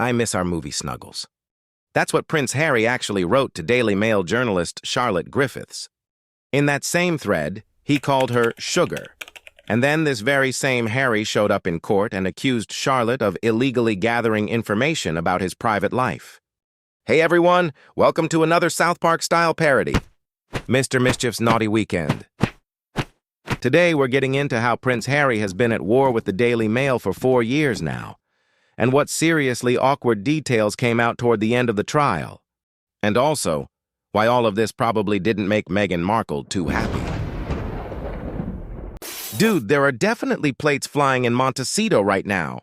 I miss our movie snuggles. That's what Prince Harry actually wrote to Daily Mail journalist Charlotte Griffiths. In that same thread, he called her sugar. And then this very same Harry showed up in court and accused Charlotte of illegally gathering information about his private life. Hey everyone, welcome to another South Park-style parody, Mr. Mischief's Naughty Weekend. Today we're getting into how Prince Harry has been at war with the Daily Mail for 4 years now, and what seriously awkward details came out toward the end of the trial. And also, why all of this probably didn't make Meghan Markle too happy. Dude, there are definitely plates flying in Montecito right now.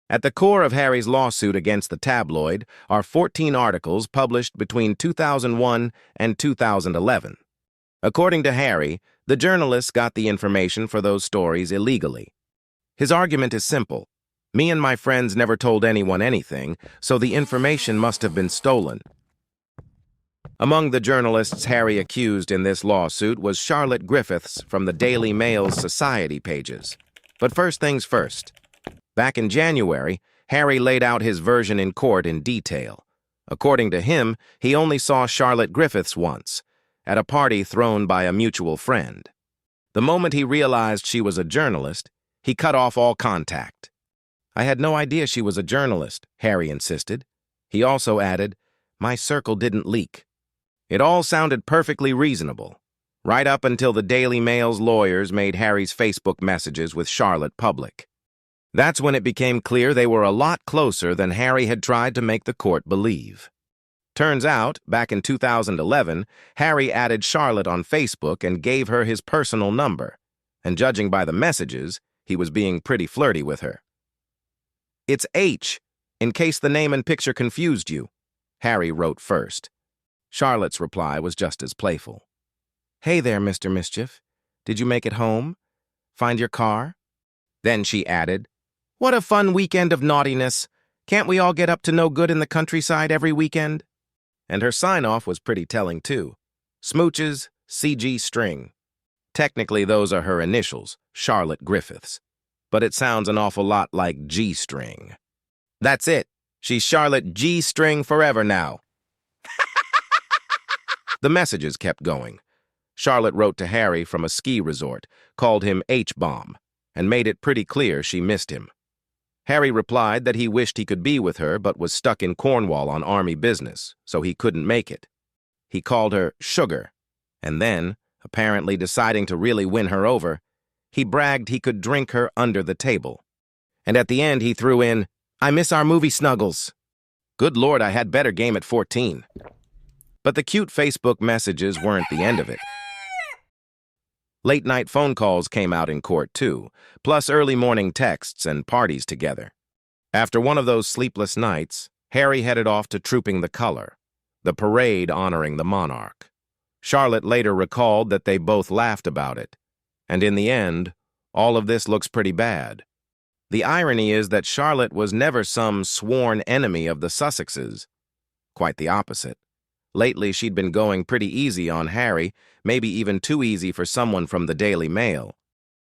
At the core of Harry's lawsuit against the tabloid are 14 articles published between 2001 and 2011. According to Harry, the journalists got the information for those stories illegally. His argument is simple. Me and my friends never told anyone anything, so the information must have been stolen. Among the journalists Harry accused in this lawsuit was Charlotte Griffiths from the Daily Mail's Society pages. But first things first. Back in January, Harry laid out his version in court in detail. According to him, he only saw Charlotte Griffiths once, at a party thrown by a mutual friend. The moment he realized she was a journalist, he cut off all contact. I had no idea she was a journalist, Harry insisted. He also added, my circle didn't leak. It all sounded perfectly reasonable, right up until the Daily Mail's lawyers made Harry's Facebook messages with Charlotte public. That's when it became clear they were a lot closer than Harry had tried to make the court believe. Turns out, back in 2011, Harry added Charlotte on Facebook and gave her his personal number, and judging by the messages, he was being pretty flirty with her. It's H, in case the name and picture confused you, Harry wrote first. Charlotte's reply was just as playful. Hey there, Mr. Mischief. Did you make it home? Find your car? Then she added, what a fun weekend of naughtiness. Can't we all get up to no good in the countryside every weekend? And her sign-off was pretty telling, too. Smooches, CG String. Technically, those are her initials, Charlotte Griffiths. But it sounds an awful lot like G-String. That's it. She's Charlotte G-String forever now. The messages kept going. Charlotte wrote to Harry from a ski resort, called him H-Bomb, and made it pretty clear she missed him. Harry replied that he wished he could be with her but was stuck in Cornwall on army business, so he couldn't make it. He called her Sugar, and then, apparently deciding to really win her over, he bragged he could drink her under the table. And at the end he threw in, I miss our movie snuggles. Good Lord, I had better game at 14. But the cute Facebook messages weren't the end of it. Late-night phone calls came out in court, too, plus early morning texts and parties together. After one of those sleepless nights, Harry headed off to Trooping the Color, the parade honoring the monarch. Charlotte later recalled that they both laughed about it, and in the end, all of this looks pretty bad. The irony is that Charlotte was never some sworn enemy of the Sussexes. Quite the opposite. Lately, she'd been going pretty easy on Harry, maybe even too easy for someone from the Daily Mail.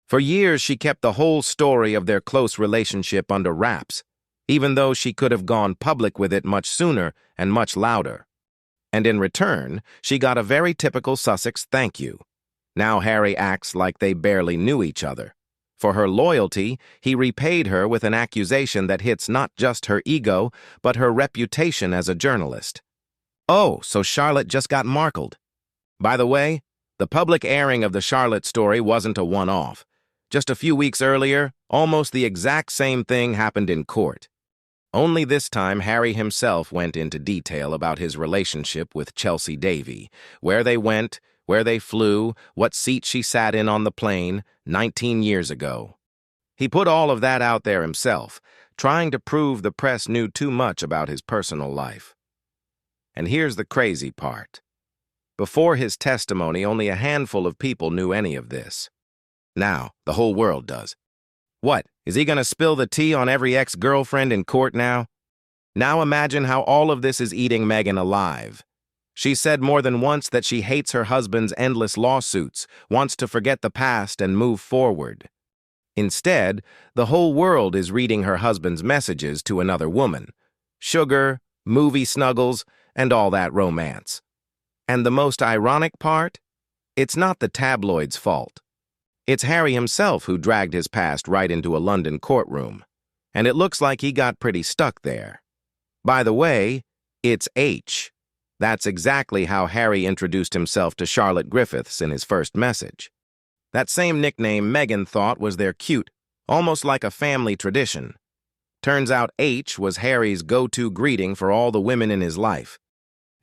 For years, she kept the whole story of their close relationship under wraps, even though she could have gone public with it much sooner and much louder. And in return, she got a very typical Sussex thank you. Now Harry acts like they barely knew each other. For her loyalty, he repaid her with an accusation that hits not just her ego, but her reputation as a journalist. Oh, so Charlotte just got markled. By the way, the public airing of the Charlotte story wasn't a one-off. Just a few weeks earlier, almost the exact same thing happened in court. Only this time, Harry himself went into detail about his relationship with Chelsea Davy, where they went, where they flew, what seat she sat in on the plane 19 years ago. He put all of that out there himself, trying to prove the press knew too much about his personal life. And here's the crazy part. Before his testimony, only a handful of people knew any of this. Now, the whole world does. What, is he going to spill the tea on every ex-girlfriend in court now? Now imagine how all of this is eating Meghan alive. She said more than once that she hates her husband's endless lawsuits, wants to forget the past and move forward. Instead, the whole world is reading her husband's messages to another woman. Sugar, movie snuggles, and all that romance. And the most ironic part? It's not the tabloid's fault. It's Harry himself who dragged his past right into a London courtroom. And it looks like he got pretty stuck there. By the way, it's H. That's exactly how Harry introduced himself to Charlotte Griffiths in his first message. That same nickname Meghan thought was their cute, almost like a family tradition. Turns out H was Harry's go-to greeting for all the women in his life.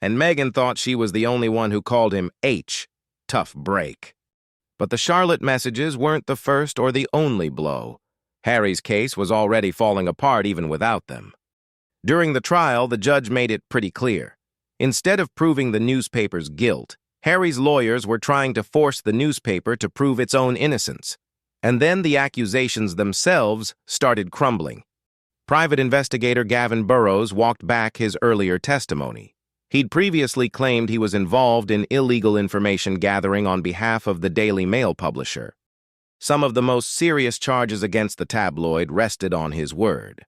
And Meghan thought she was the only one who called him H, tough break. But the Charlotte messages weren't the first or the only blow. Harry's case was already falling apart even without them. During the trial, the judge made it pretty clear. Instead of proving the newspaper's guilt, Harry's lawyers were trying to force the newspaper to prove its own innocence. And then the accusations themselves started crumbling. Private investigator Gavin Burrows walked back his earlier testimony. He'd previously claimed he was involved in illegal information gathering on behalf of the Daily Mail publisher. Some of the most serious charges against the tabloid rested on his word.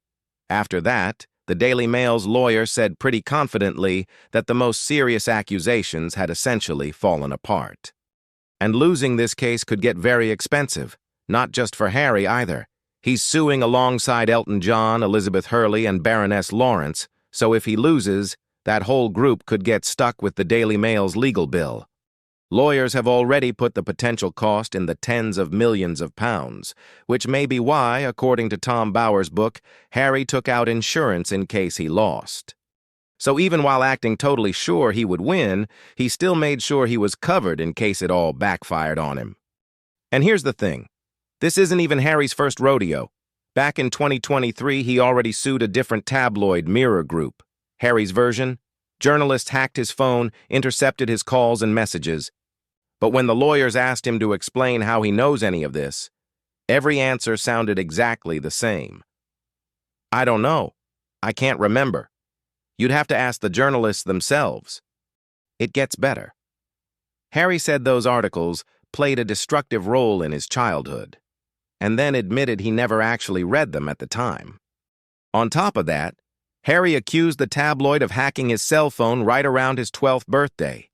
After that, the Daily Mail's lawyer said pretty confidently that the most serious accusations had essentially fallen apart. And losing this case could get very expensive, not just for Harry either. He's suing alongside Elton John, Elizabeth Hurley, and Baroness Lawrence, so if he loses, that whole group could get stuck with the Daily Mail's legal bill. Lawyers have already put the potential cost in the tens of millions of pounds, which may be why, according to Tom Bower's book, Harry took out insurance in case he lost. So even while acting totally sure he would win, he still made sure he was covered in case it all backfired on him. And here's the thing. This isn't even Harry's first rodeo. Back in 2023, he already sued a different tabloid, Mirror Group. Harry's version? Journalists hacked his phone, intercepted his calls and messages. But when the lawyers asked him to explain how he knows any of this, every answer sounded exactly the same. I don't know. I can't remember. You'd have to ask the journalists themselves. It gets better. Harry said those articles played a destructive role in his childhood, and then admitted he never actually read them at the time. On top of that, Harry accused the tabloid of hacking his cell phone right around his 12th birthday.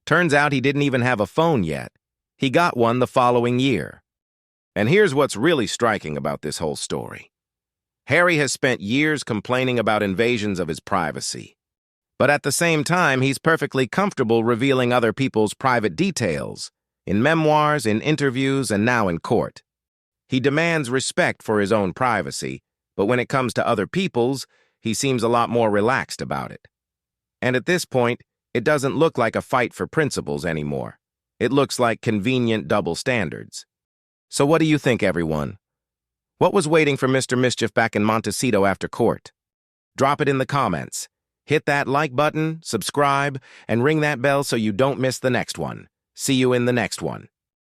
Turns out he didn't even have a phone yet. He got one the following year. And here's what's really striking about this whole story. Harry has spent years complaining about invasions of his privacy. But at the same time, he's perfectly comfortable revealing other people's private details, in memoirs, in interviews, and now in court. He demands respect for his own privacy, but when it comes to other people's, he seems a lot more relaxed about it. And at this point, it doesn't look like a fight for principles anymore. It looks like convenient double standards. So what do you think, everyone? What was waiting for Mr. Mischief back in Montecito after court? Drop it in the comments. Hit that like button, subscribe, and ring that bell so you don't miss the next one. See you in the next one.